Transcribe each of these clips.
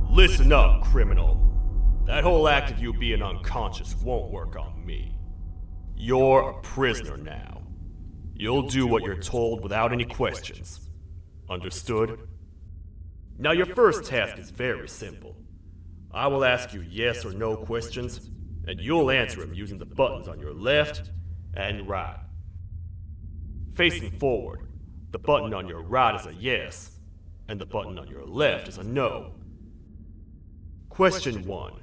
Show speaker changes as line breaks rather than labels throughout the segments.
Listen up, criminal. That whole act of you being unconscious won't work on me. You're a prisoner now. You'll do what you're told without any questions. Understood? Now your first task is very simple. I will ask you yes or no questions, and you'll answer them using the buttons on your left and right. Facing forward, the button on your right is a yes, and the button on your left is a no. Question 1.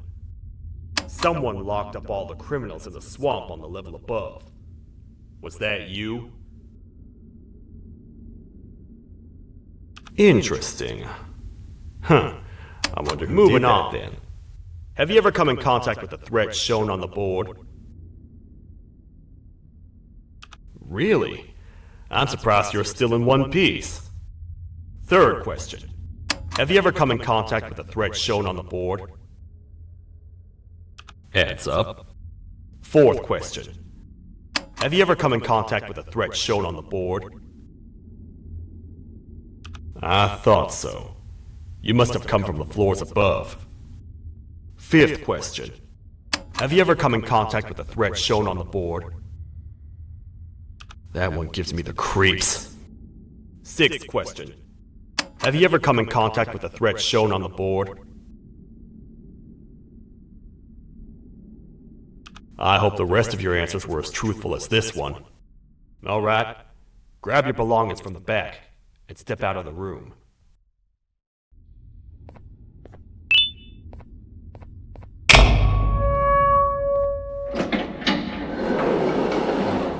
Someone locked up all the criminals in the swamp on the level above. Was that you? Interesting. I wonder who did that then. Have you ever come in contact with the threat shown on the board? Really? I'm surprised you're still in one piece. Third question. Have you ever come in contact with the threat shown on the board? Heads up. Fourth question. Have you ever come in contact with the threat shown on the board? I thought so. You must have come from the floors above. Fifth question. Have you ever come in contact with the threat shown on the board? That one gives me the creeps. Sixth question. Have you ever come in contact with the threat shown on the board? I hope the rest of your answers were as truthful as this one. Alright, grab your belongings from the back and step out of the room.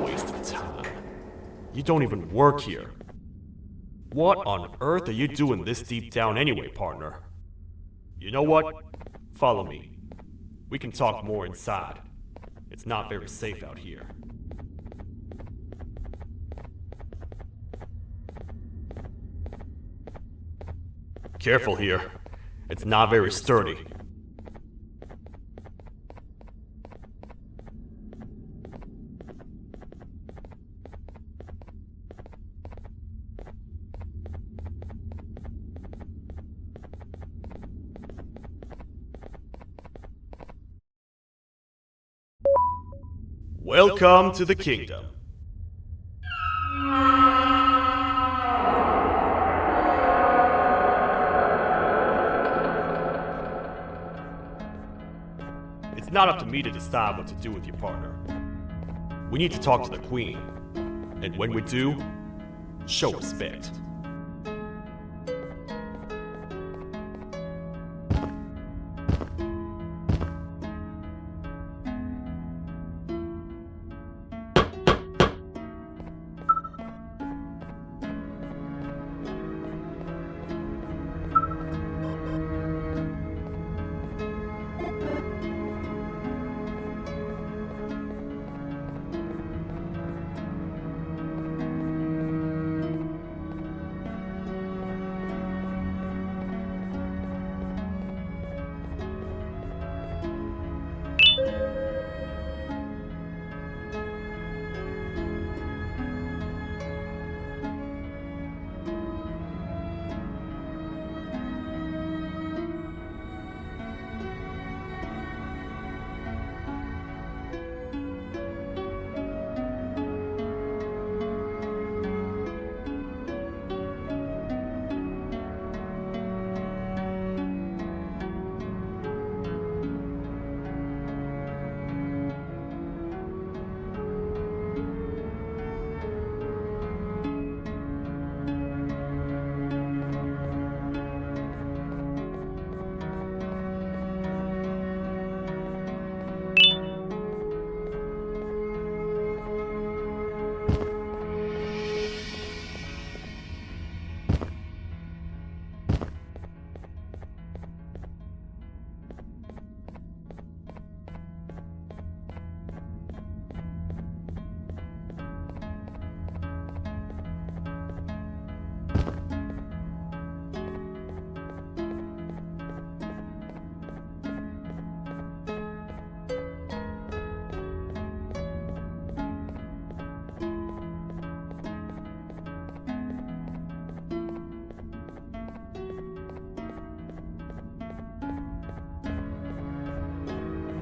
Waste of time. You don't even work here. What on earth are you doing this deep down anyway, partner? You know what? Follow me. We can talk more inside. It's not very safe out here. Careful here. It's not very sturdy. Welcome to the kingdom. It's not up to me to decide what to do with your partner. We need to talk to the queen. And when we do, show respect.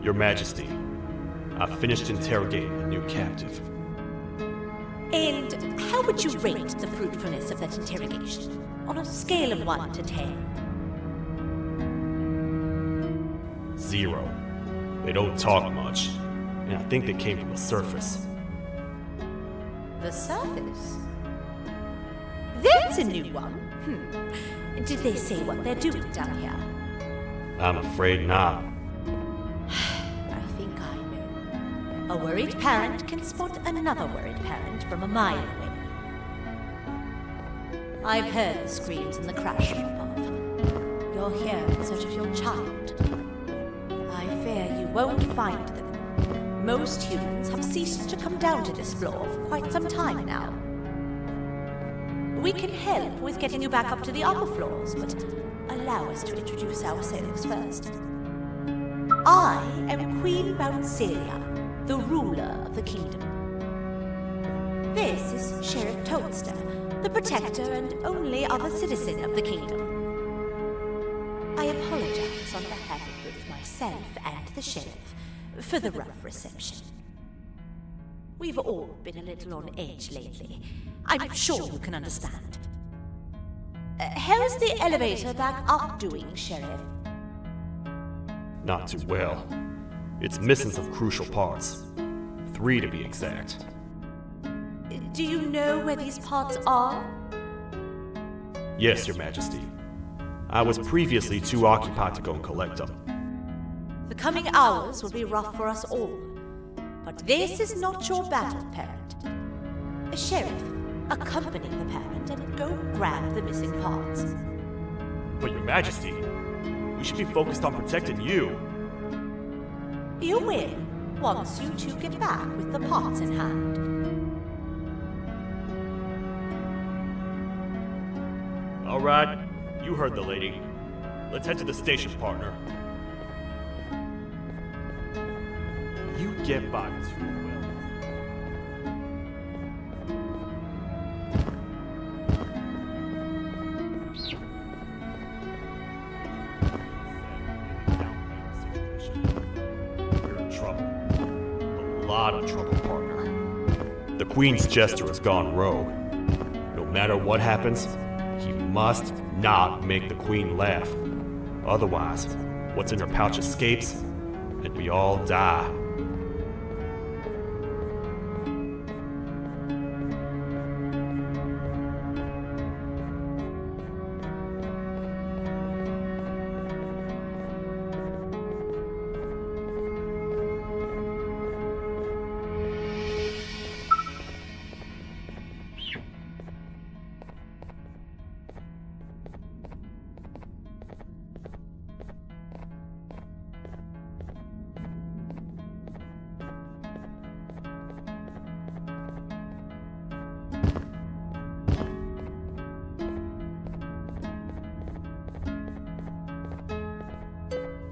Your Majesty, I've finished interrogating the new captive.
And how would you rate the fruitfulness of that interrogation, on a scale of 1 to 10?
0. They don't talk much, and I think they came from the surface.
The surface? There's a new one. Did they say what they're doing down here?
I'm afraid not.
I think I know. A worried parent can spot another worried parent from a mile away. I've heard the screams and the crash from above. You're here in search of your child. I fear you won't find them. Most humans have ceased to come down to this floor for quite some time now. We can help with getting you back up to the upper floors, but allow us to introduce ourselves first. I am Queen Bouncelia, the ruler of the kingdom. This is Sheriff Toadster, the protector and only other citizen of the kingdom. I apologize on behalf of both myself and the sheriff for the rough reception. We've all been a little on edge lately. I'm sure you can understand. How's the elevator back up doing, Sheriff?
Not too well. It's missing some crucial parts. 3 to be exact.
Do you know where these parts are?
Yes, Your Majesty. I was previously too occupied to go and collect them.
The coming hours will be rough for us all. But this is not your battle, parent. Sheriff, accompany the parent and go grab the missing parts.
But Your Majesty, we should be focused on protecting you.
You will, once you two get back with the parts in hand.
All right, you heard the lady. Let's head to the station, partner. You get by too well. We're in trouble. A lot of trouble, partner. The Queen's jester has gone rogue. No matter what happens, he must not make the Queen laugh. Otherwise, what's in her pouch escapes, and we all die.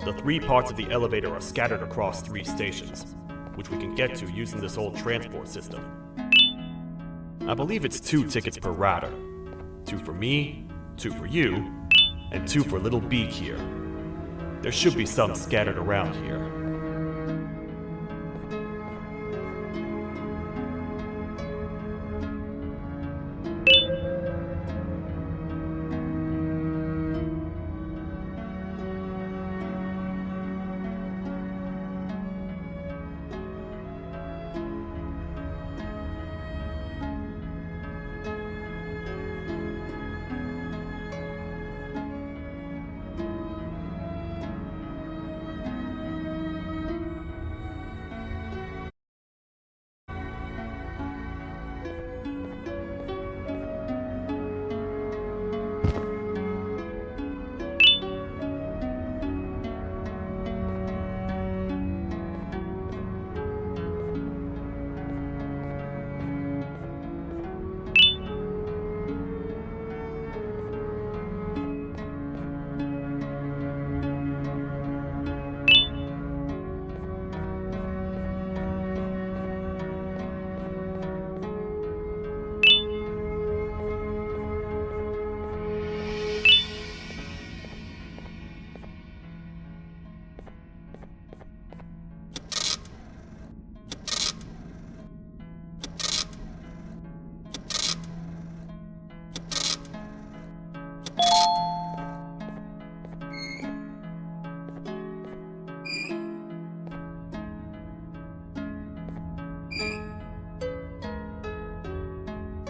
The 3 parts of the elevator are scattered across 3 stations, which we can get to using this old transport system. I believe it's 2 tickets per rider. 2 for me, 2 for you, and 2 for Little Beak here. There should be some scattered around here.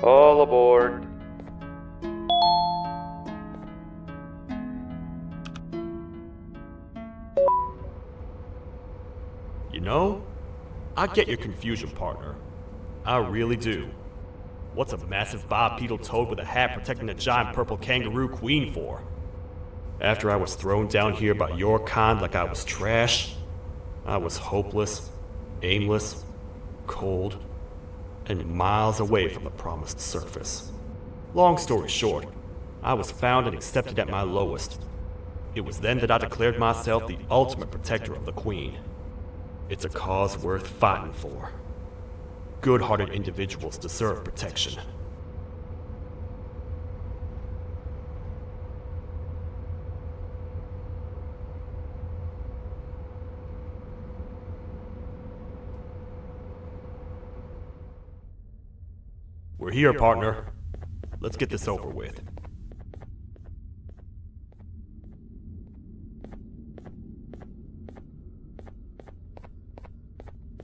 All aboard.
You know, I get your confusion, partner. I really do. What's a massive bipedal toad with a hat protecting a giant purple kangaroo queen for? After I was thrown down here by your kind like I was trash, I was hopeless, aimless, cold, and miles away from the promised surface. Long story short, I was found and accepted at my lowest. It was then that I declared myself the ultimate protector of the Queen. It's a cause worth fighting for. Good-hearted individuals deserve protection. We're here, partner. Let's get this over with.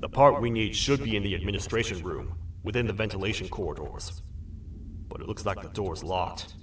The part we need should be in the administration room, within the ventilation corridors. But it looks like the door's locked.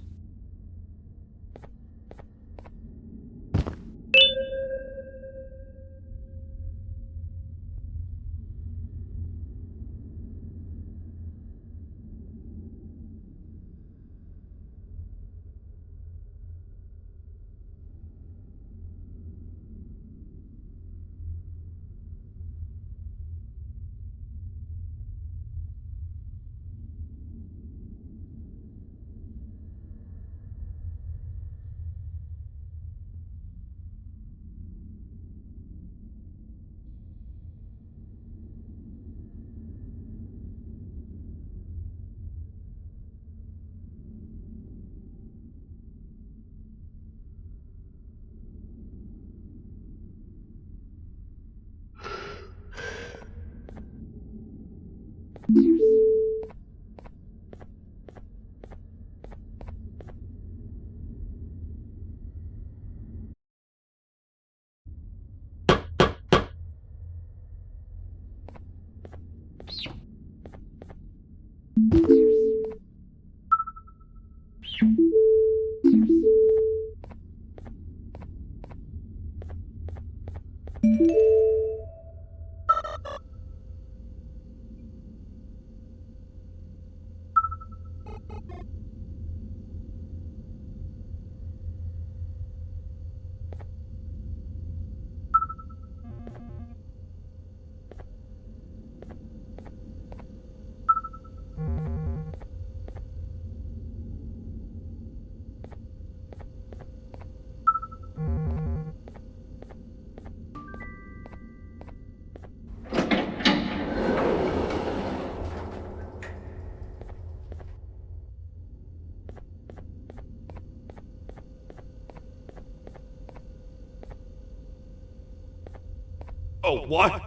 Oh, what?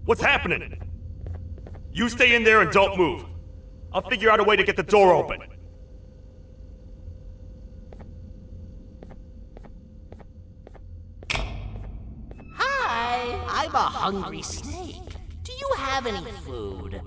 What's happening? You stay in there and don't move. I'll figure out a way to get the door open.
Hi, I'm a hungry snake. Do you have any food?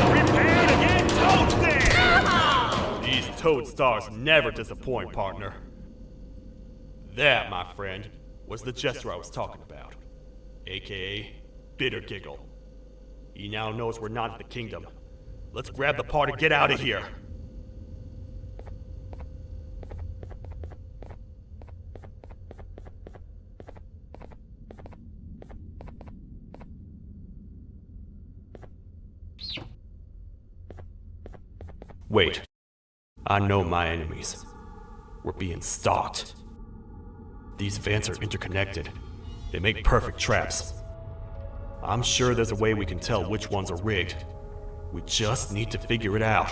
Prepare to get toasted! These toad stars never disappoint, partner. That, my friend, was the jester I was talking about. AKA Bitter Giggle. He now knows we're not in the kingdom. Let's grab the part and get out of here. Wait. I know my enemies. We're being stalked. These vents are interconnected. They make perfect traps. I'm sure there's a way we can tell which ones are rigged. We just need to figure it out.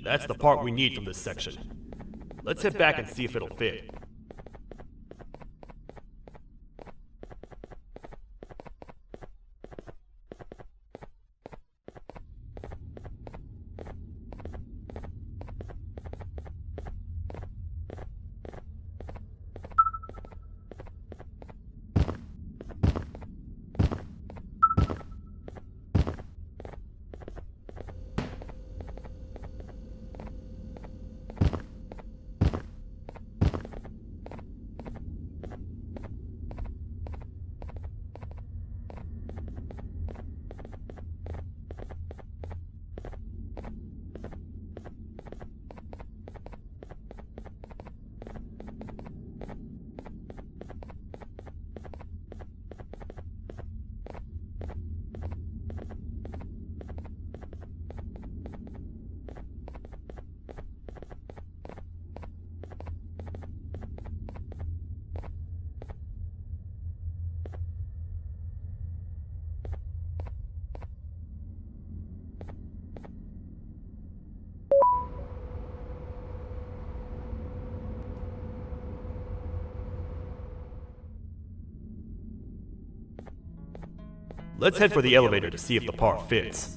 That's the part we need from this section. Let's head back and see if it'll fit. Let's head for the elevator to see if the part fits.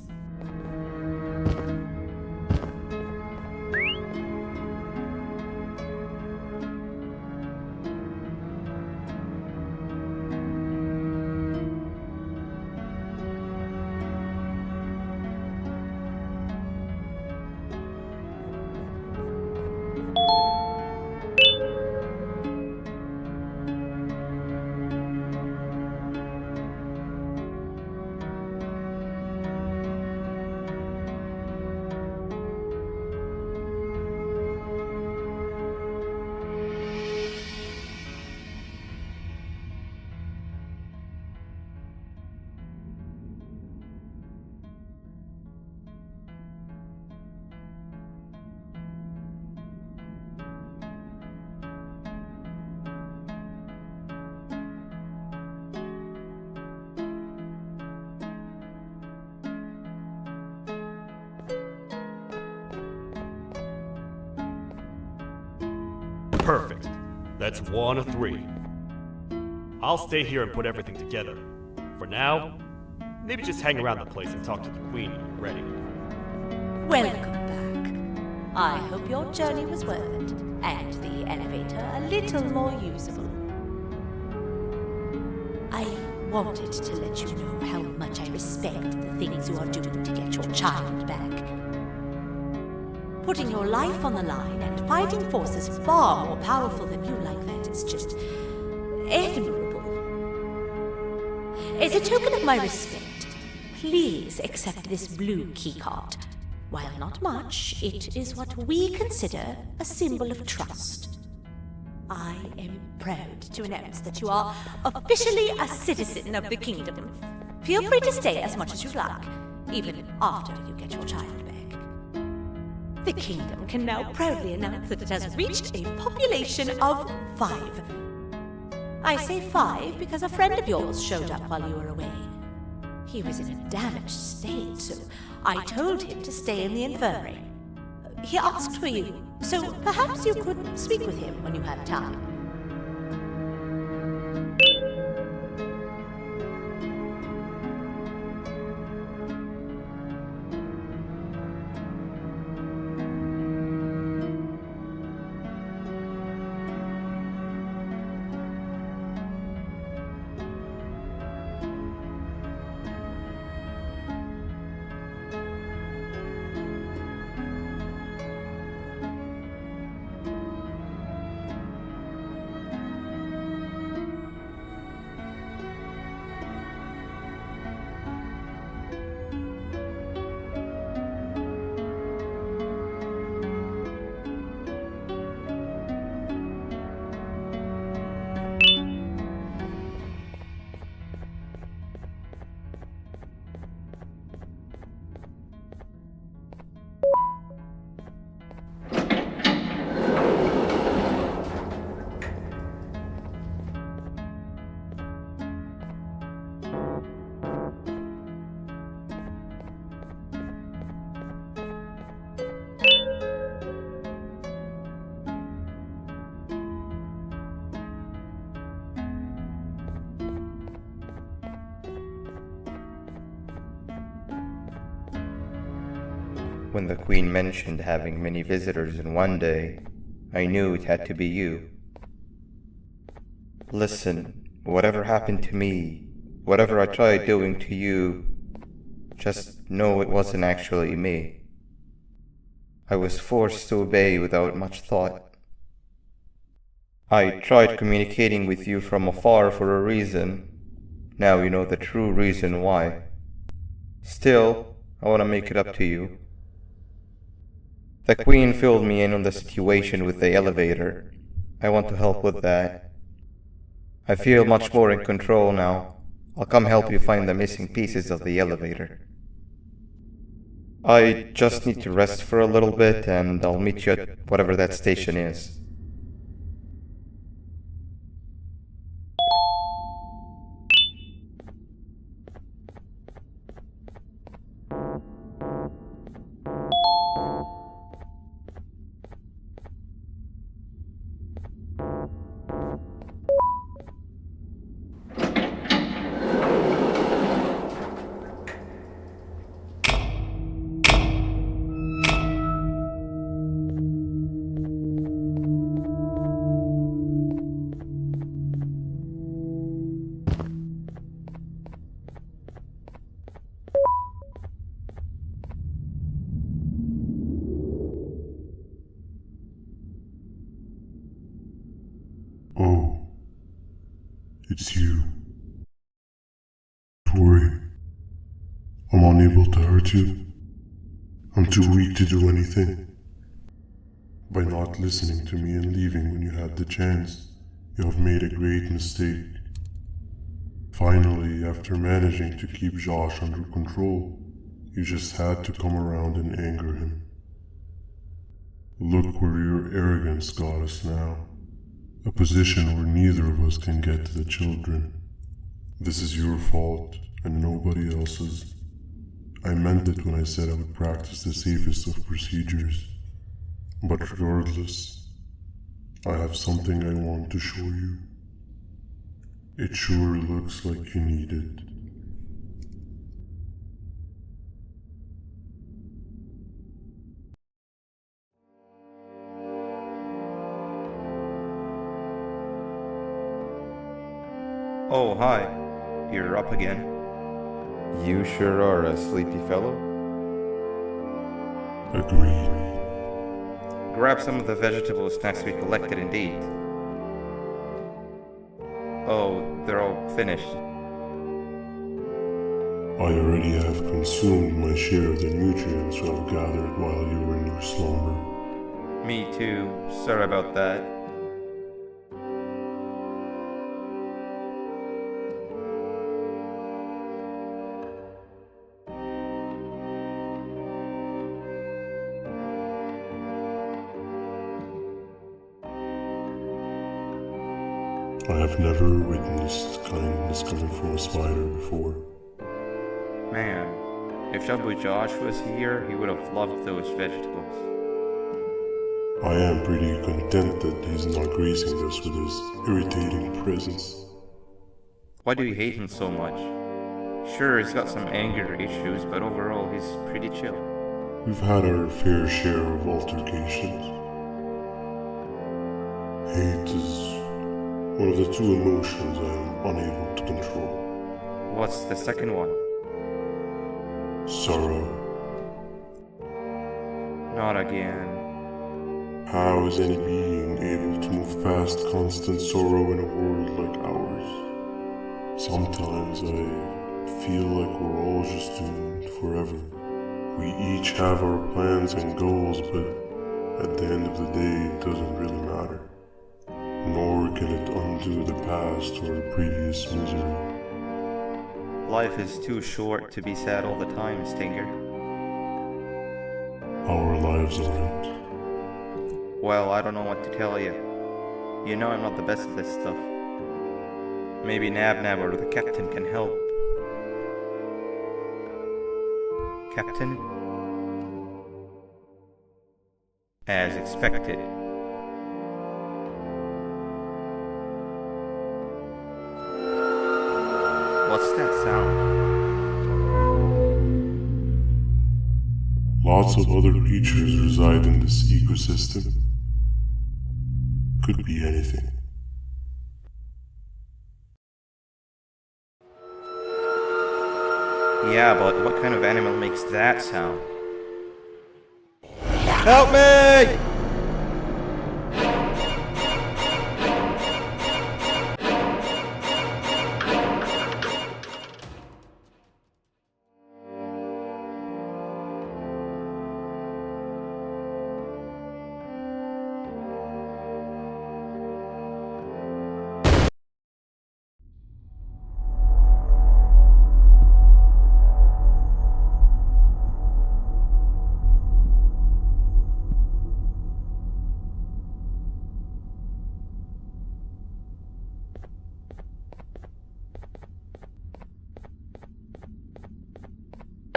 Perfect. That's 1 of 3. I'll stay here and put everything together. For now, maybe just hang around the place and talk to the Queen when you're ready.
Welcome back. I hope your journey was worth it, and the elevator a little more usable. I wanted to let you know how much I respect the things you are doing to get your child back. Putting your life on the line and fighting forces far more powerful than you like that is just admirable. As a token of my respect, please accept this blue keycard. While not much, it is what we consider a symbol of trust. I am proud to announce that you are officially a citizen of the kingdom. Feel free to stay as much as you like, even after you get your child back. The kingdom can now proudly announce that it has reached a population of 5. I say 5 because a friend of yours showed up while you were away. He was in a damaged state, so I told him to stay in the infirmary. He asked for you, so perhaps you could speak with him when you have time.
When the Queen mentioned having many visitors in one day, I knew it had to be you. Listen, whatever happened to me, whatever I tried doing to you, just know it wasn't actually me. I was forced to obey without much thought. I tried communicating with you from afar for a reason. Now you know the true reason why. Still, I want to make it up to you. The Queen filled me in on the situation with the elevator. I want to help with that. I feel much more in control now. I'll come help you find the missing pieces of the elevator. I just need to rest for a little bit, and I'll meet you at whatever that station is.
Oh, it's you. Don't worry. I'm unable to hurt you. I'm too weak to do anything. By not listening to me and leaving when you had the chance, you have made a great mistake. Finally, after managing to keep Josh under control, you just had to come around and anger him. Look where your arrogance got us now. A position where neither of us can get to the children. This is your fault, and nobody else's. I meant it when I said I would practice the safest of procedures. But regardless, I have something I want to show you. It sure looks like you need it.
Oh, hi. You're up again. You sure are a sleepy fellow.
Agreed.
Grab some of the vegetable snacks we collected indeed. Oh, they're all finished.
I already have consumed my share of the nutrients I've gathered while you were in your slumber.
Me too. Sorry about that.
I have never witnessed kindness coming from a spider before.
Man, if Shabu Josh was here, he would have loved those vegetables.
I am pretty content that he's not gracing us with his irritating presence.
Why do you hate him so much? Sure, he's got some anger issues, but overall he's pretty chill.
We've had our fair share of altercations. Hate is one of the two emotions I am unable to control.
What's the second one?
Sorrow.
Not again.
How is any being able to move past constant sorrow in a world like ours? Sometimes I feel like we're all just doomed forever. We each have our plans and goals, but at the end of the day, it doesn't really matter. Nor can it undo the past or the previous misery.
Life is too short to be sad all the time, Stinger.
Our lives aren't.
Well, I don't know what to tell you. You know I'm not the best at this stuff. Maybe Nab or the captain can help. Captain? As expected. What's that sound?
lots of other creatures reside in this ecosystem. Could be anything.
Yeah, but what kind of animal makes that sound? Help me!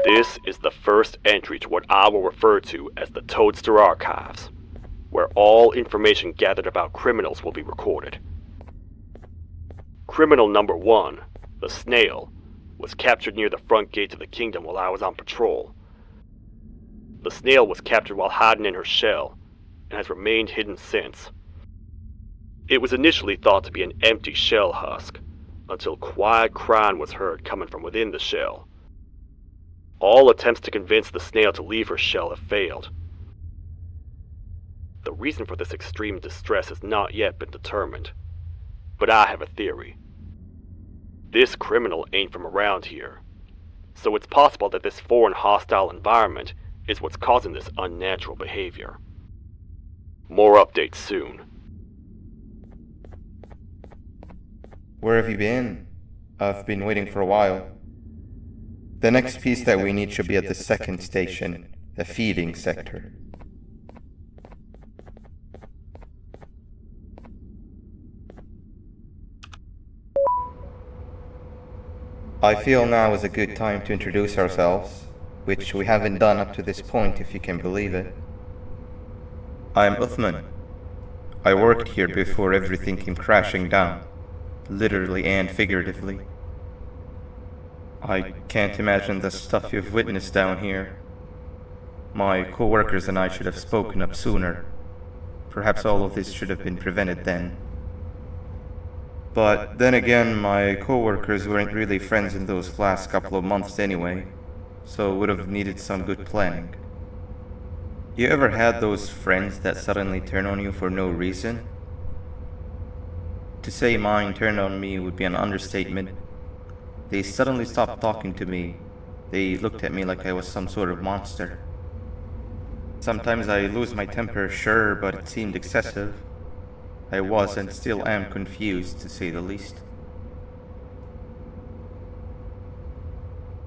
This is the first entry to what I will refer to as the Toadster Archives, where all information gathered about criminals will be recorded. Criminal number 1, the snail, was captured near the front gate of the kingdom while I was on patrol. The snail was captured while hiding in her shell, and has remained hidden since. It was initially thought to be an empty shell husk, until quiet crying was heard coming from within the shell. All attempts to convince the snail to leave her shell have failed. The reason for this extreme distress has not yet been determined, but I have a theory. This criminal ain't from around here, so it's possible that this foreign hostile environment is what's causing this unnatural behavior. More updates soon.
Where have you been? I've been waiting for a while. The next piece that we need should be at the second station, the feeding sector. I feel now is a good time to introduce ourselves, which we haven't done up to this point, if you can believe it. I'm Uthman. I worked here before everything came crashing down, literally and figuratively. I can't imagine the stuff you've witnessed down here. My co-workers and I should have spoken up sooner. Perhaps all of this should have been prevented then. But then again, my co-workers weren't really friends in those last couple of months anyway, so would have needed some good planning. You ever had those friends that suddenly turn on you for no reason? To say mine turned on me would be an understatement. They suddenly stopped talking to me. They looked at me like I was some sort of monster. Sometimes I lose my temper, sure, but it seemed excessive. I was and still am confused, to say the least.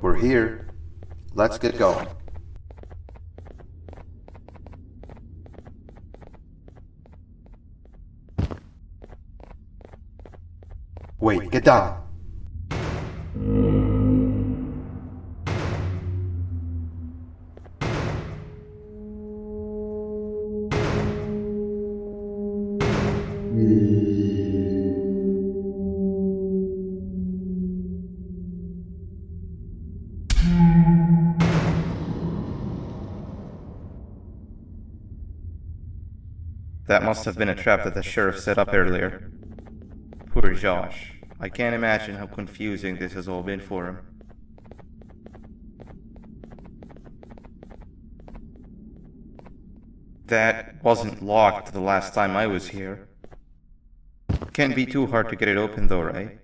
We're here. Let's get going. Wait, get down.
That must have been a trap that the sheriff set up earlier. Poor Josh. I can't imagine how confusing this has all been for him. That wasn't locked the last time I was here. Can't be too hard to get it open though, right?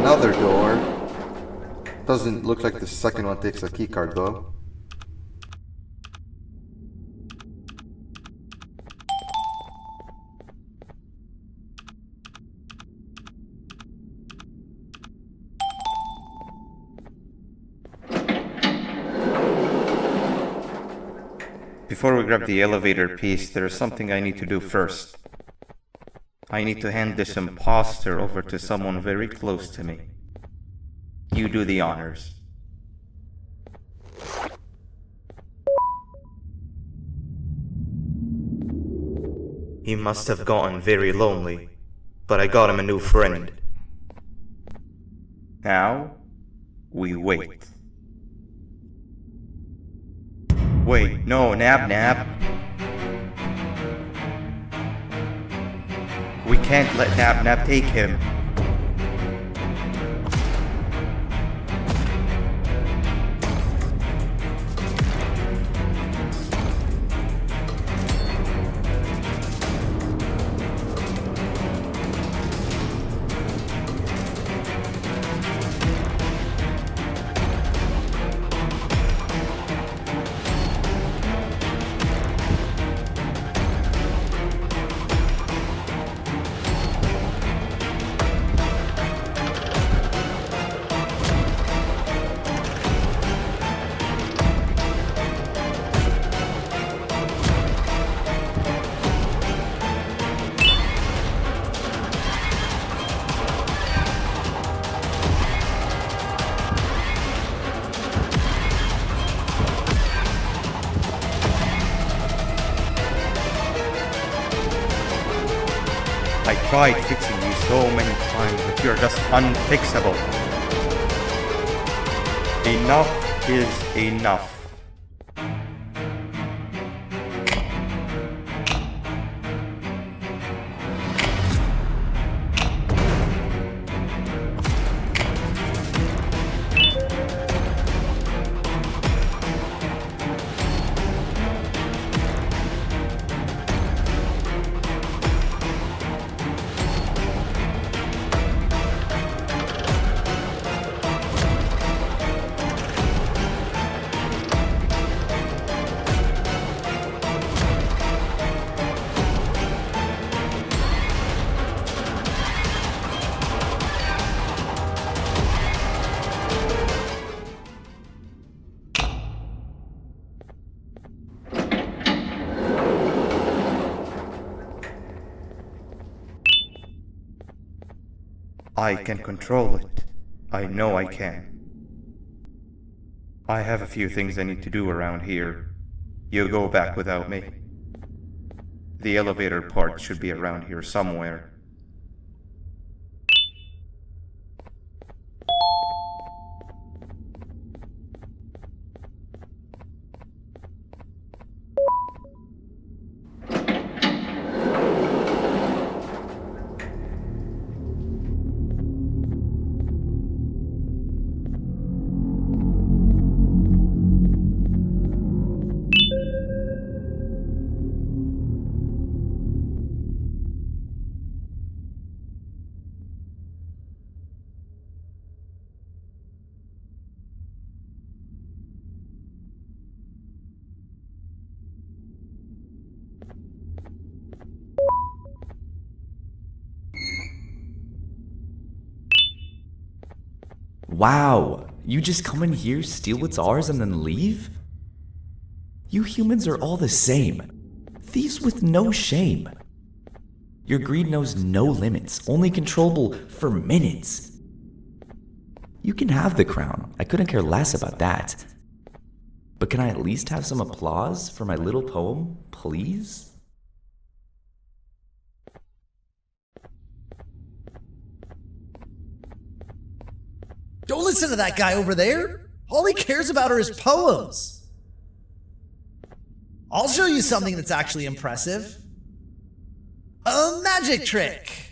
another door. Doesn't look like the second one takes a keycard though.
Before we grab the elevator piece, there is something I need to do first. I need to hand this imposter over to someone very close to me. You do the honors. He must have gotten very lonely, but I got him a new friend. Now, we wait. Wait, no, Nab. We can't let Nab take him. I tried fixing you so many times, but you're just unfixable. Enough is enough. I can control it. I know I can. I have a few things I need to do around here. You go back without me. The elevator part should be around here somewhere.
Wow, you just come in here, steal what's ours, and then leave? You humans are all the same. Thieves with no shame. Your greed knows no limits, only controllable for minutes. You can have the crown, I couldn't care less about that. But can I at least have some applause for my little poem, please?
Don't listen to that guy over there. All he cares about are his poems. I'll show you something that's actually impressive. A magic trick.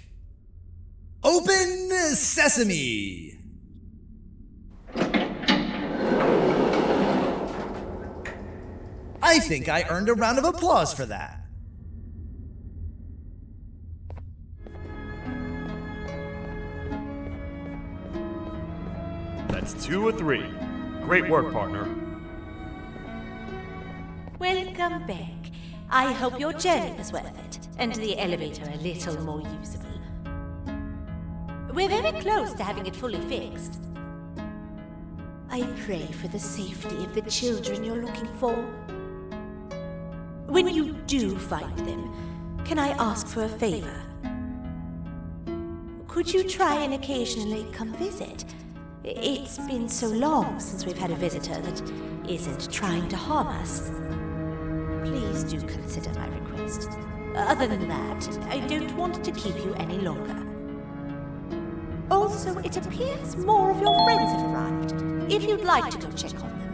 Open sesame. I think I earned a round of applause for that.
That's 2 or 3. Great work, partner.
Welcome back. I hope your journey was worth it, and the elevator a little more usable. We're very close to having it fully fixed. I pray for the safety of the children you're looking for. When you do find them, can I ask for a favor? Could you try and occasionally come visit? It's been so long since we've had a visitor that isn't trying to harm us. Please do consider my request. Other than that, I don't want to keep you any longer. Also, it appears more of your friends have arrived, if you'd like to go check on them.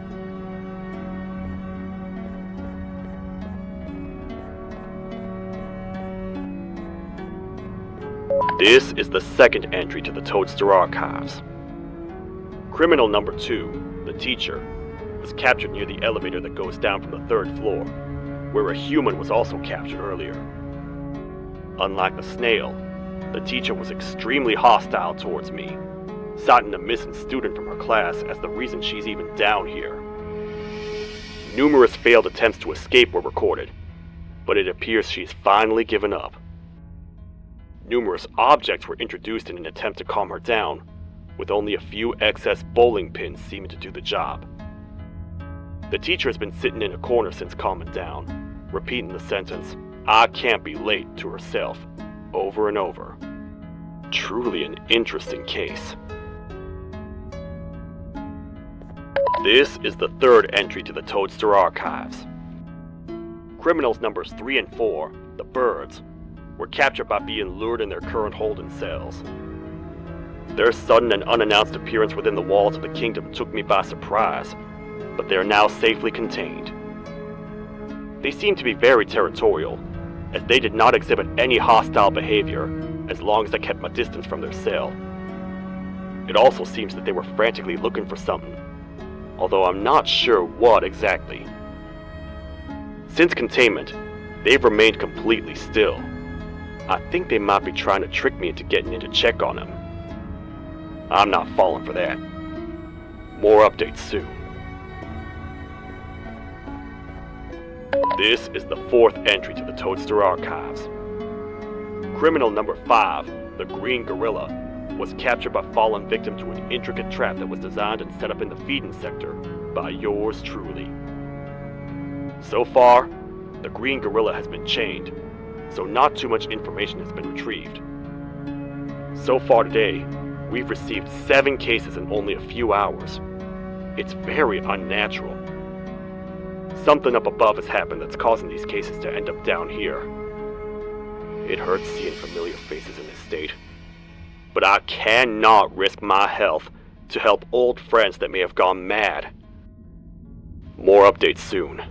This is the second entry to the Toadster Archives. Criminal number 2, the teacher, was captured near the elevator that goes down from the 3rd floor, where a human was also captured earlier. Unlike the snail, the teacher was extremely hostile towards me, citing a missing student from her class as the reason she's even down here. Numerous failed attempts to escape were recorded, but it appears she's finally given up. Numerous objects were introduced in an attempt to calm her down, with only a few excess bowling pins seeming to do the job. The teacher has been sitting in a corner since calming down, repeating the sentence, "I can't be late," to herself, over and over. Truly an interesting case. This is the 3rd entry to the Toadster Archives. Criminals numbers 3 and 4, the birds, were captured by being lured in their current holding cells. Their sudden and unannounced appearance within the walls of the kingdom took me by surprise, but they are now safely contained. They seem to be very territorial, as they did not exhibit any hostile behavior as long as I kept my distance from their cell. It also seems that they were frantically looking for something, although I'm not sure what exactly. Since containment, they've remained completely still. I think they might be trying to trick me into getting in to check on them. I'm not falling for that. More updates soon. This is the 4th entry to the Toadster Archives. Criminal number 5, the Green Gorilla, was captured by falling victim to an intricate trap that was designed and set up in the feeding sector by yours truly. So far, the Green Gorilla has been chained, so not too much information has been retrieved. So far today, we've received 7 cases in only a few hours. It's very unnatural. Something up above has happened that's causing these cases to end up down here. It hurts seeing familiar faces in this state, but I cannot risk my health to help old friends that may have gone mad. More updates soon.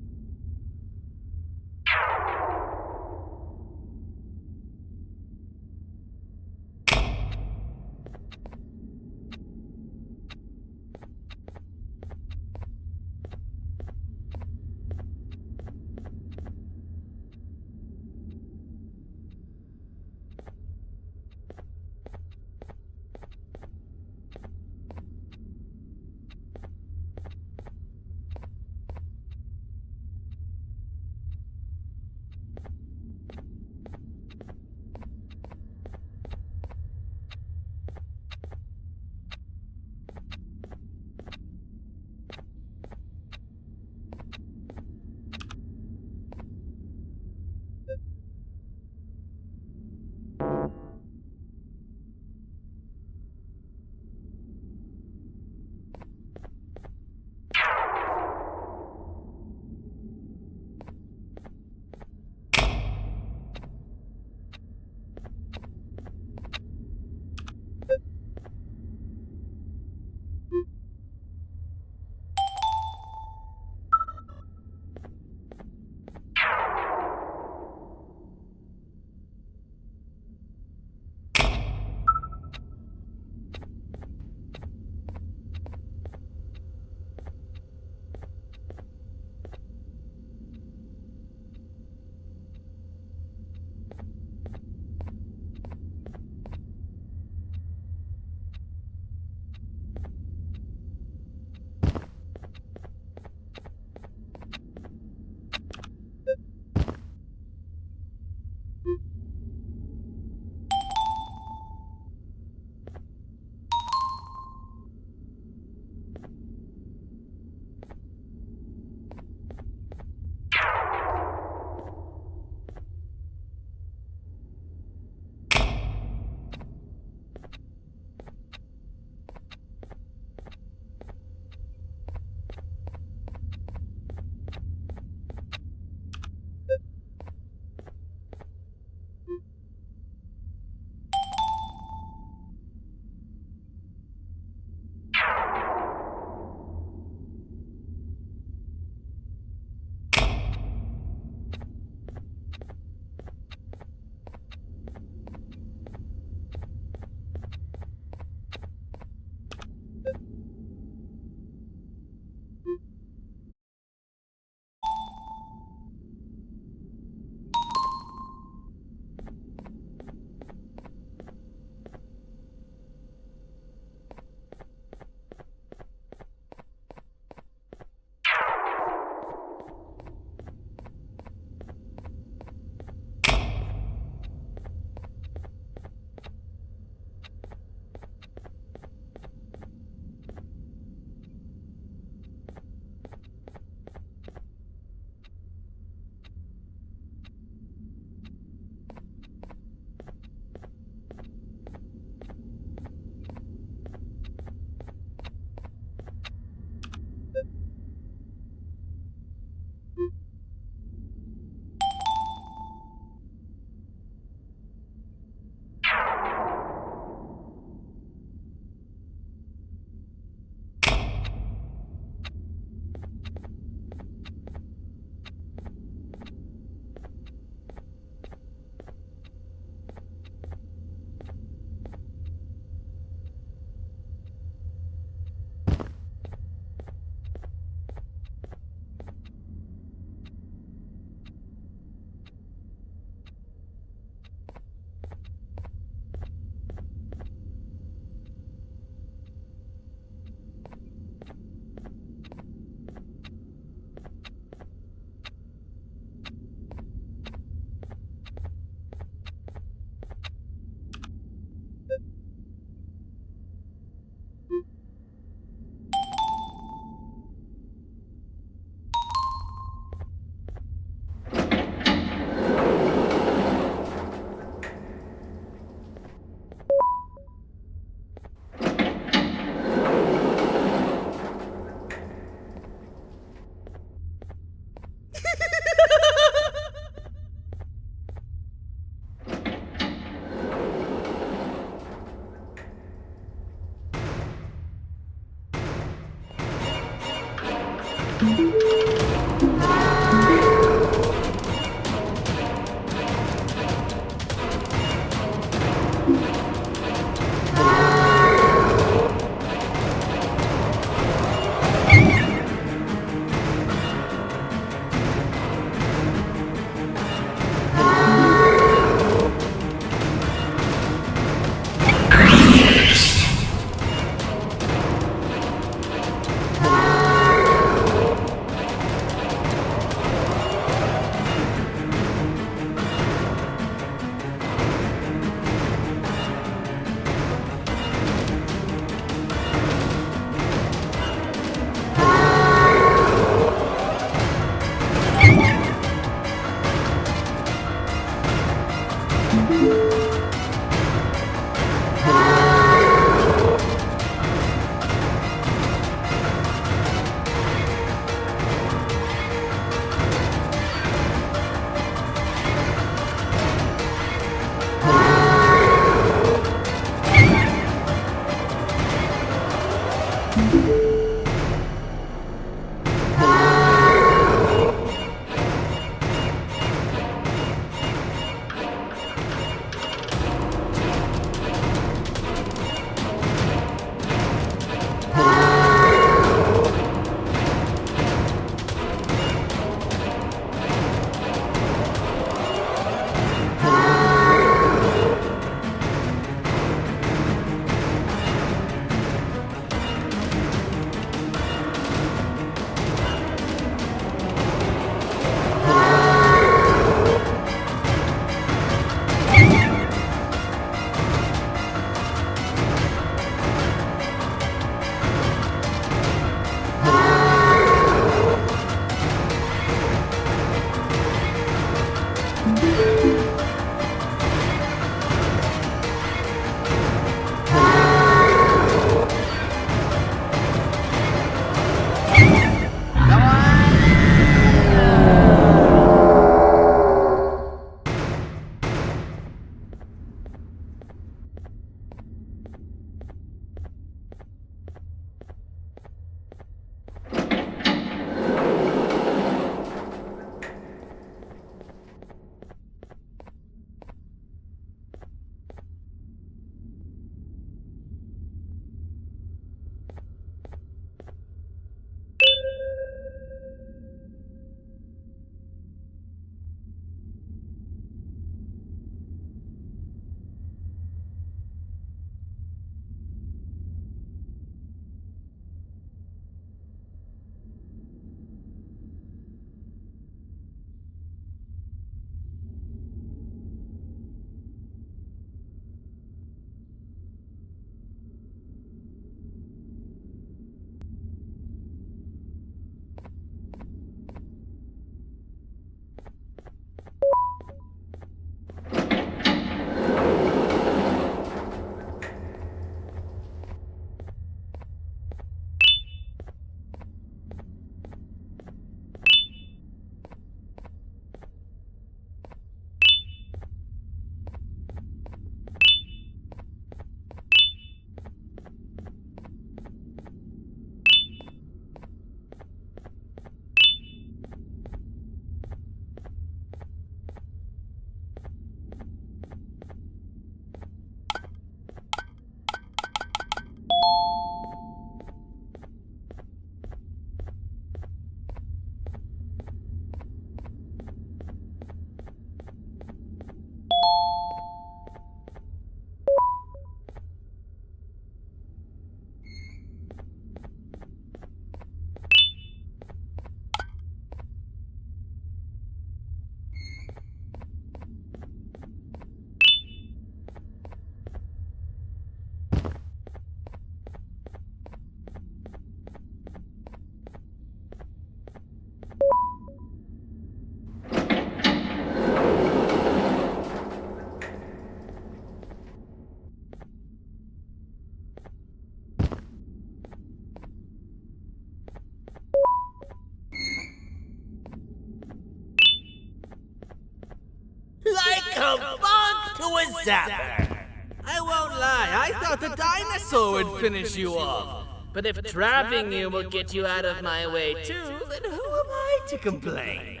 Like a bug to a zapper. I won't lie, I thought the dinosaur would finish you off. But if trapping you will get you out of my way too, then who am I to complain?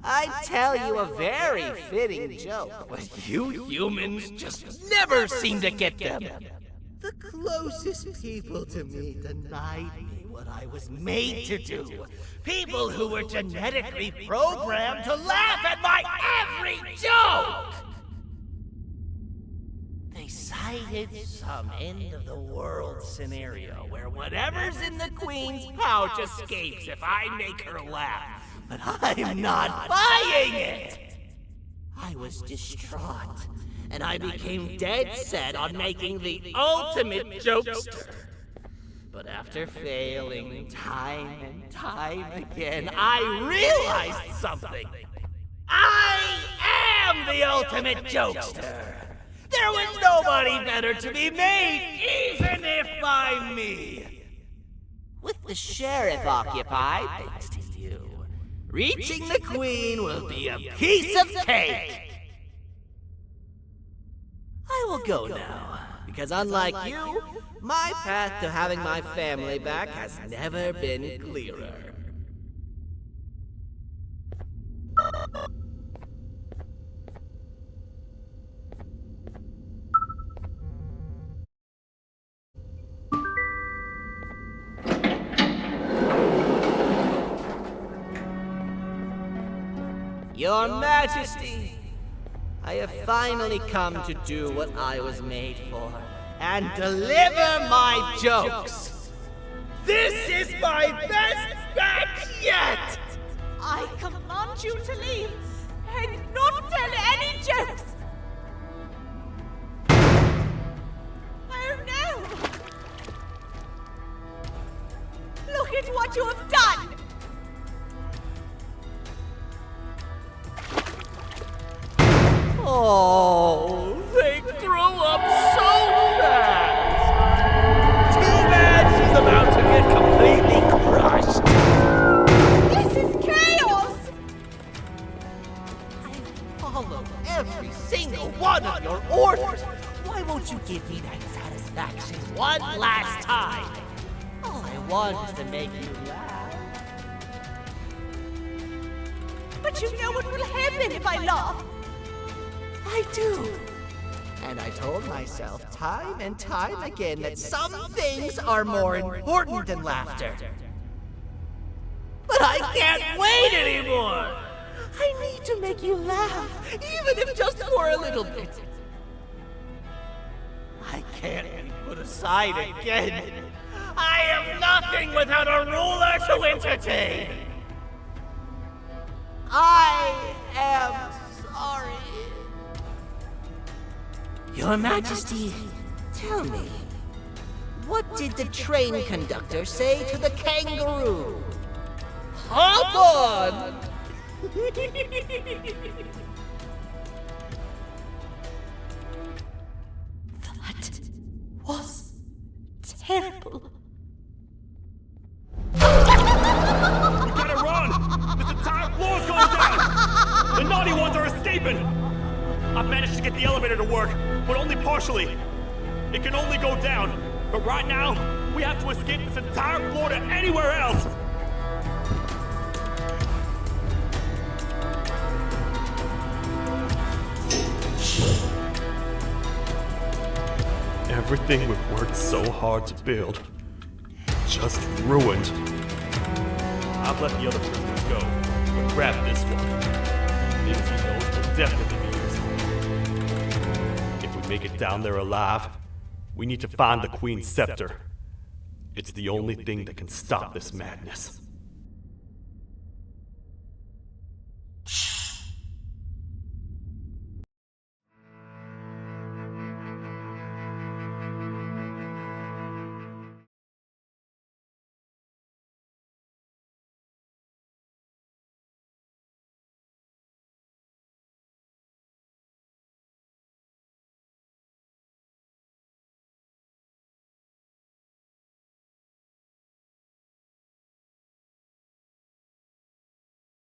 I'd tell you a very fitting joke, but you humans just never seem to get them. The closest people to me denied me what I was made to do. People who were genetically programmed to laugh at my every joke! They cited some end-of-the-world scenario where whatever's in the Queen's pouch escapes if I make her laugh. But I'm not buying it! I was distraught, and I became dead set on making the ultimate jokester. But after failing time and time again, I realized something. I am the ultimate jokester! There was nobody better to be made, even if by me! With the sheriff occupied, thanks to you, reaching the Queen will be a piece of cake! I will go now, because unlike you, my path to having my family back has never been clearer. Your Majesty, I have finally come to do what I was made for, and deliver my jokes. This is my best back yet!
I command you to leave and not tell any jokes! Oh no! Look at what you have done!
Oh, they grew up so fast! Too bad she's about to get completely crushed!
This is chaos!
I followed every single one of your orders! Why won't you give me that satisfaction one last time? All I want is to make you laugh.
But you know what will happen if I laugh!
I do. And I told myself time and time again that some things are more important than laughter. But I can't wait anymore! I need to make you laugh, even if just for a little bit. I can't be put aside again. I am nothing without a ruler to entertain. I am sorry. Your Majesty, tell me, what did the train conductor say to the kangaroo? Hop on!
That was terrible.
We gotta run! This entire floor's going down! The naughty ones are escaping! I've managed to get the elevator to work, but only partially. It can only go down, but right now, we have to escape this entire floor to anywhere else! Everything we've worked so hard to build, just ruined. I've let the other prisoners go, but grab this one. Things he knows will definitely be useful. If we make it down there alive, we need to find the Queen's scepter. It's the only thing that can stop this madness.